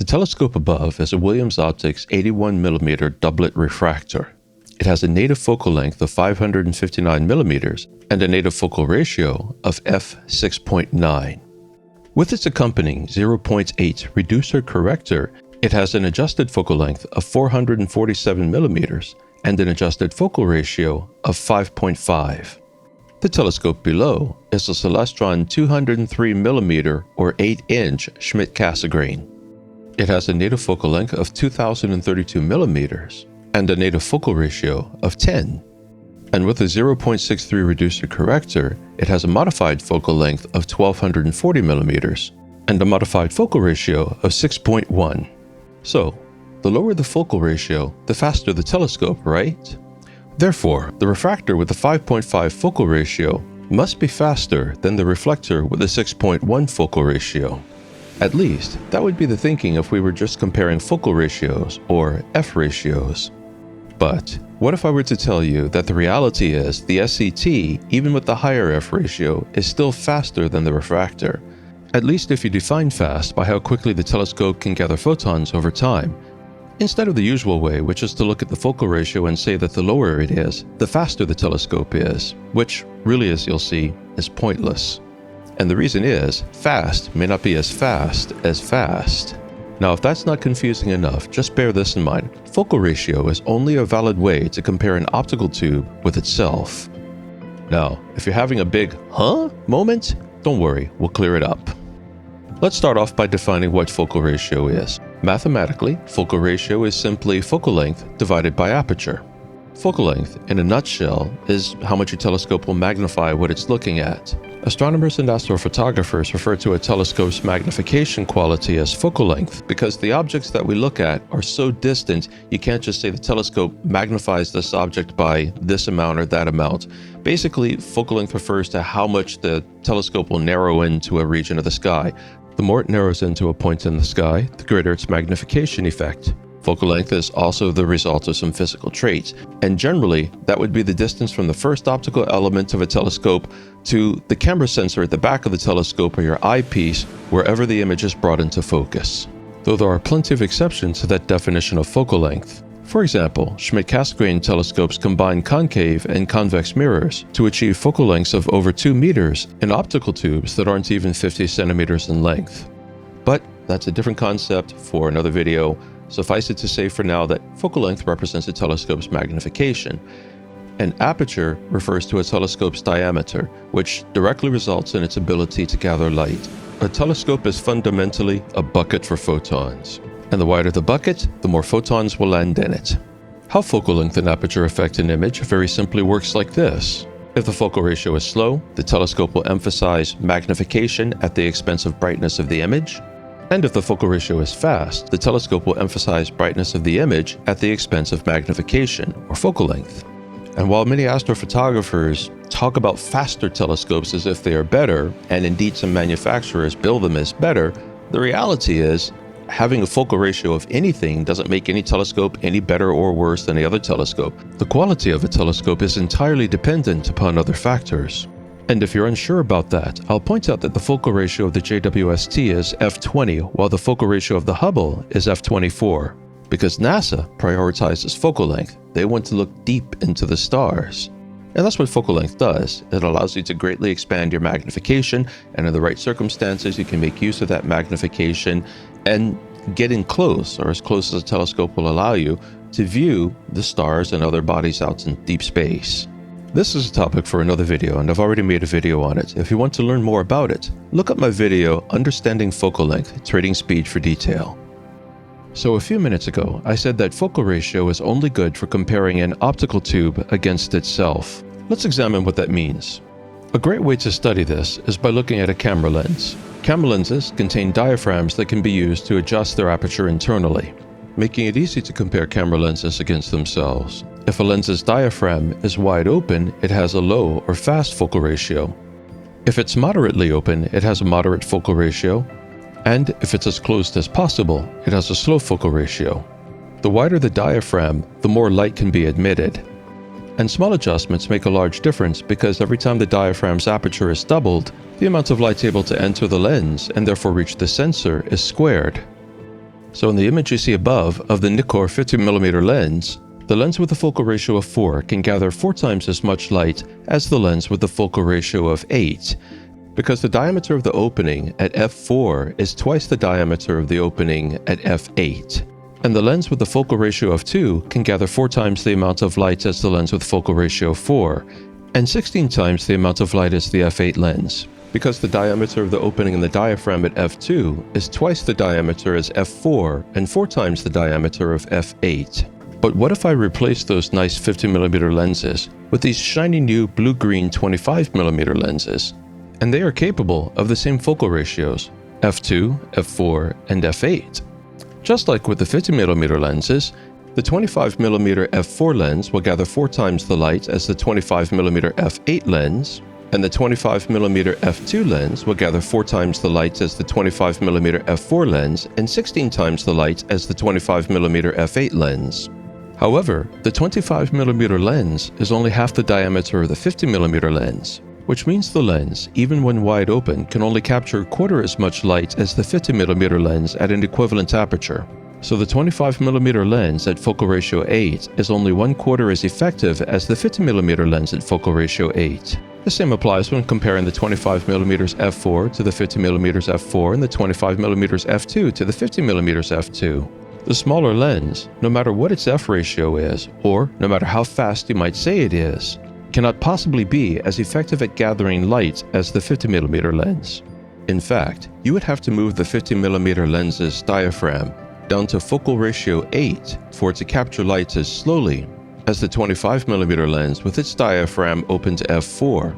The telescope above is a Williams Optics 81mm doublet refractor. It has a native focal length of 559mm and a native focal ratio of f6.9. With its accompanying 0.8 reducer corrector, it has an adjusted focal length of 447mm and an adjusted focal ratio of 5.5. The telescope below is a Celestron 203mm or 8-inch Schmidt-Cassegrain. It has a native focal length of 2032mm and a native focal ratio of 10. And with a 0.63 reducer corrector, it has a modified focal length of 1240mm and a modified focal ratio of 6.1. So, the lower the focal ratio, the faster the telescope, right? Therefore, the refractor with a 5.5 focal ratio must be faster than the reflector with a 6.1 focal ratio. At least, that would be the thinking if we were just comparing focal ratios, or F ratios. But what if I were to tell you that the reality is the SCT, even with the higher F ratio, is still faster than the refractor? At least if you define fast by how quickly the telescope can gather photons over time, instead of the usual way, which is to look at the focal ratio and say that the lower it is, the faster the telescope is, which really, as you'll see, is pointless. And the reason is, fast may not be as fast as fast. Now, if that's not confusing enough, just bear this in mind. Focal ratio is only a valid way to compare an optical tube with itself. Now, if you're having a big, huh moment, don't worry, we'll clear it up. Let's start off by defining what focal ratio is. Mathematically, focal ratio is simply focal length divided by aperture. Focal length, in a nutshell, is how much your telescope will magnify what it's looking at. Astronomers and astrophotographers refer to a telescope's magnification quality as focal length because the objects that we look at are so distant you can't just say the telescope magnifies this object by this amount or that amount. Basically, focal length refers to how much the telescope will narrow into a region of the sky. The more it narrows into a point in the sky, the greater its magnification effect. Focal length is also the result of some physical traits, and generally, that would be the distance from the first optical element of a telescope to the camera sensor at the back of the telescope or your eyepiece, wherever the image is brought into focus. Though there are plenty of exceptions to that definition of focal length. For example, Schmidt-Cassegrain telescopes combine concave and convex mirrors to achieve focal lengths of over 2 meters in optical tubes that aren't even 50 centimeters in length. But that's a different concept for another video. Suffice it to say for now that focal length represents a telescope's magnification, and aperture refers to a telescope's diameter, which directly results in its ability to gather light. A telescope is fundamentally a bucket for photons, and the wider the bucket, the more photons will land in it. How focal length and aperture affect an image very simply works like this. If the focal ratio is slow, the telescope will emphasize magnification at the expense of brightness of the image. And if the focal ratio is fast, the telescope will emphasize brightness of the image at the expense of magnification, or focal length. And while many astrophotographers talk about faster telescopes as if they are better, and indeed some manufacturers build them as better, the reality is, having a focal ratio of anything doesn't make any telescope any better or worse than the other telescope. The quality of a telescope is entirely dependent upon other factors. And if you're unsure about that, I'll point out that the focal ratio of the JWST is f20, while the focal ratio of the Hubble is f24. Because NASA prioritizes focal length. They want to look deep into the stars. And that's what focal length does. It allows you to greatly expand your magnification, and in the right circumstances, you can make use of that magnification and get in close, or as close as a telescope will allow you, to view the stars and other bodies out in deep space. This is a topic for another video, and I've already made a video on it. If you want to learn more about it, look up my video, Understanding Focal Length, Trading Speed for detail. So a few minutes ago, I said that focal ratio is only good for comparing an optical tube against itself. Let's examine what that means. A great way to study this is by looking at a camera lens. Camera lenses contain diaphragms that can be used to adjust their aperture internally, making it easy to compare camera lenses against themselves. If a lens's diaphragm is wide open, it has a low or fast focal ratio. If it's moderately open, it has a moderate focal ratio. And if it's as closed as possible, it has a slow focal ratio. The wider the diaphragm, the more light can be admitted. And small adjustments make a large difference because every time the diaphragm's aperture is doubled, the amount of light able to enter the lens and therefore reach the sensor is squared. So in the image you see above of the Nikkor 50mm lens, the lens with a focal ratio of 4 can gather 4 times as much light as the lens with the focal ratio of 8, because the diameter of the opening at f4 is twice the diameter of the opening at f8. And the lens with the focal ratio of 2 can gather 4 times the amount of light as the lens with focal ratio of 4, and 16 times the amount of light as the f8 lens, because the diameter of the opening in the diaphragm at f2 is twice the diameter as f4 and 4 times the diameter of f8. But what if I replace those nice 50mm lenses with these shiny new blue-green 25mm lenses? And they are capable of the same focal ratios, f2, f4, and f8. Just like with the 50mm lenses, the 25mm f4 lens will gather 4 times the light as the 25mm f8 lens, and the 25mm f2 lens will gather 4 times the light as the 25mm f4 lens and 16 times the light as the 25mm f8 lens. However, the 25mm lens is only half the diameter of the 50mm lens, which means the lens, even when wide open, can only capture a quarter as much light as the 50mm lens at an equivalent aperture. So the 25mm lens at focal ratio 8 is only 1/4 as effective as the 50mm lens at focal ratio 8. The same applies when comparing the 25mm f4 to the 50mm f4 and the 25mm f2 to the 50mm f2. The smaller lens, no matter what its f ratio is, or no matter how fast you might say it is, cannot possibly be as effective at gathering light as the 50mm lens. In fact, you would have to move the 50mm lens's diaphragm down to focal ratio 8 for it to capture light as slowly as the 25mm lens with its diaphragm open to f4.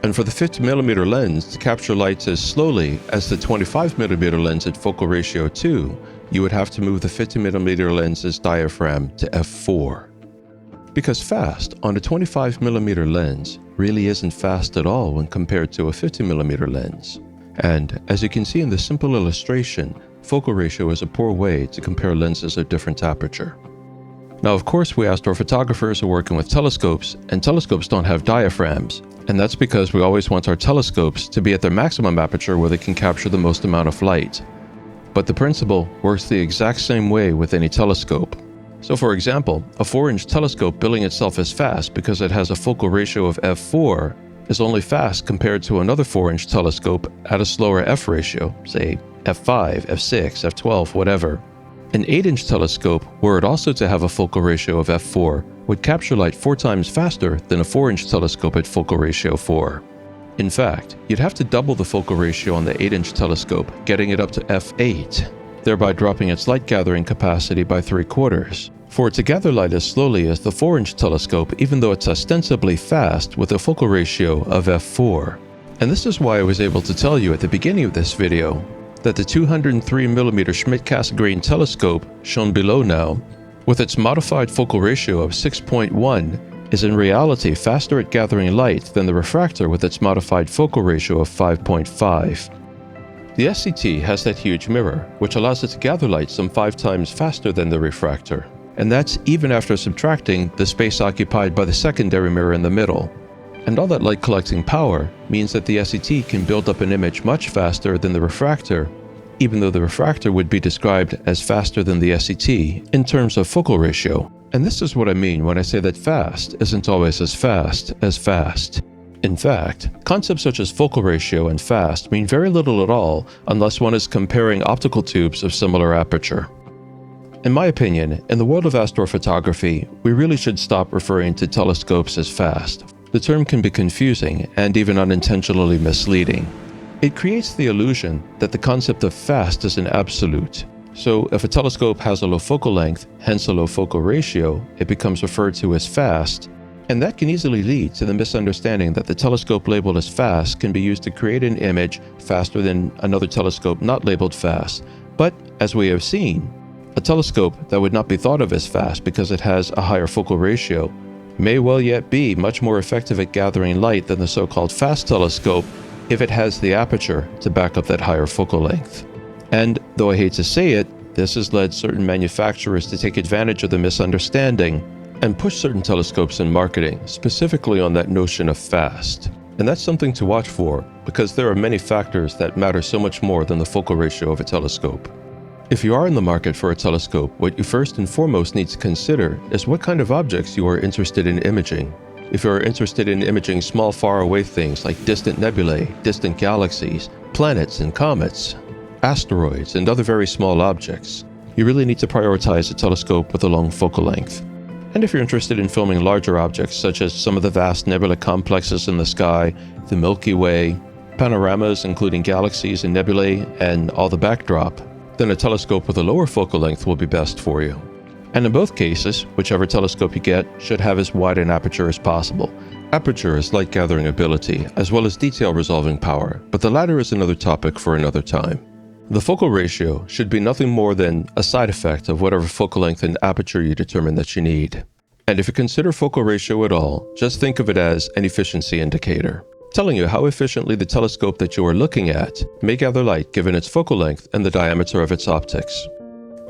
And for the 50mm lens to capture light as slowly as the 25mm lens at focal ratio 2, you would have to move the 50mm lens's diaphragm to f4. Because fast on a 25mm lens really isn't fast at all when compared to a 50mm lens. And as you can see in this simple illustration, focal ratio is a poor way to compare lenses of different aperture. Now, of course, we astrophotographers are working with telescopes, and telescopes don't have diaphragms, and that's because we always want our telescopes to be at their maximum aperture where they can capture the most amount of light. But the principle works the exact same way with any telescope. So for example, a 4-inch telescope billing itself as fast because it has a focal ratio of f4 is only fast compared to another 4-inch telescope at a slower f ratio, say f5, f6, f12, whatever. An 8-inch telescope, were it also to have a focal ratio of f4, would capture light 4 times faster than a 4-inch telescope at focal ratio 4. In fact, you'd have to double the focal ratio on the 8-inch telescope, getting it up to f8. Thereby dropping its light gathering capacity by 3/4, for it to gather light as slowly as the 4-inch telescope even though it's ostensibly fast with a focal ratio of f4. And this is why I was able to tell you at the beginning of this video that the 203mm Schmidt-Cassegrain telescope, shown below now, with its modified focal ratio of 6.1, is in reality faster at gathering light than the refractor with its modified focal ratio of 5.5. The SCT has that huge mirror, which allows it to gather light some 5 times faster than the refractor, and that's even after subtracting the space occupied by the secondary mirror in the middle. And all that light collecting power means that the SCT can build up an image much faster than the refractor, even though the refractor would be described as faster than the SCT in terms of focal ratio. And this is what I mean when I say that fast isn't always as fast as fast. In fact, concepts such as focal ratio and fast mean very little at all unless one is comparing optical tubes of similar aperture. In my opinion, in the world of astrophotography, we really should stop referring to telescopes as fast. The term can be confusing and even unintentionally misleading. It creates the illusion that the concept of fast is an absolute. So if a telescope has a low focal length, hence a low focal ratio, it becomes referred to as fast. And that can easily lead to the misunderstanding that the telescope labeled as fast can be used to create an image faster than another telescope not labeled fast. But, as we have seen, a telescope that would not be thought of as fast because it has a higher focal ratio may well yet be much more effective at gathering light than the so-called fast telescope if it has the aperture to back up that higher focal length. And, though I hate to say it, this has led certain manufacturers to take advantage of the misunderstanding and push certain telescopes in marketing, specifically on that notion of fast. And that's something to watch for, because there are many factors that matter so much more than the focal ratio of a telescope. If you are in the market for a telescope, what you first and foremost need to consider is what kind of objects you are interested in imaging. If you are interested in imaging small faraway things like distant nebulae, distant galaxies, planets and comets, asteroids, and other very small objects, you really need to prioritize a telescope with a long focal length. And if you're interested in filming larger objects such as some of the vast nebula complexes in the sky, the Milky Way, panoramas including galaxies and nebulae, and all the backdrop, then a telescope with a lower focal length will be best for you. And in both cases, whichever telescope you get should have as wide an aperture as possible. Aperture is light gathering ability, as well as detail resolving power, but the latter is another topic for another time. The focal ratio should be nothing more than a side effect of whatever focal length and aperture you determine that you need. And if you consider focal ratio at all, just think of it as an efficiency indicator, telling you how efficiently the telescope that you are looking at may gather light given its focal length and the diameter of its optics.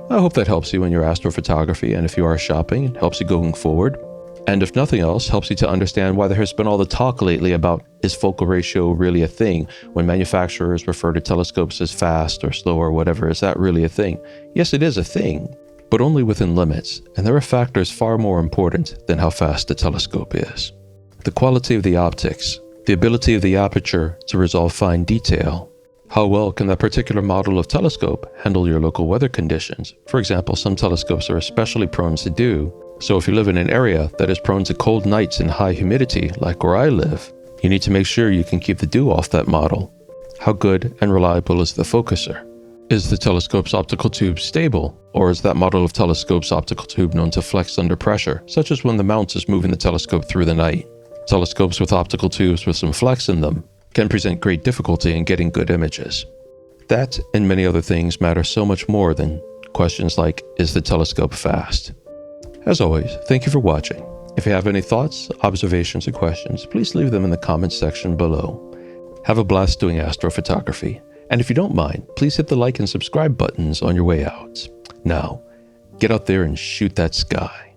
I hope that helps you in your astrophotography, and if you are shopping, it helps you going forward. And if nothing else, helps you to understand why there has been all the talk lately about is focal ratio really a thing? When manufacturers refer to telescopes as fast or slow or whatever, is that really a thing? Yes, it is a thing, but only within limits, and there are factors far more important than how fast the telescope is. The quality of the optics, the ability of the aperture to resolve fine detail. How well can that particular model of telescope handle your local weather conditions? For example, some telescopes are especially prone to dew, so if you live in an area that is prone to cold nights and high humidity, like where I live, you need to make sure you can keep the dew off that model. How good and reliable is the focuser? Is the telescope's optical tube stable, or is that model of telescope's optical tube known to flex under pressure, such as when the mount is moving the telescope through the night? Telescopes with optical tubes with some flex in them can present great difficulty in getting good images. That and many other things matter so much more than questions like, is the telescope fast? As always, thank you for watching. If you have any thoughts, observations, or questions, please leave them in the comments section below. Have a blast doing astrophotography. And if you don't mind, please hit the like and subscribe buttons on your way out. Now, get out there and shoot that sky.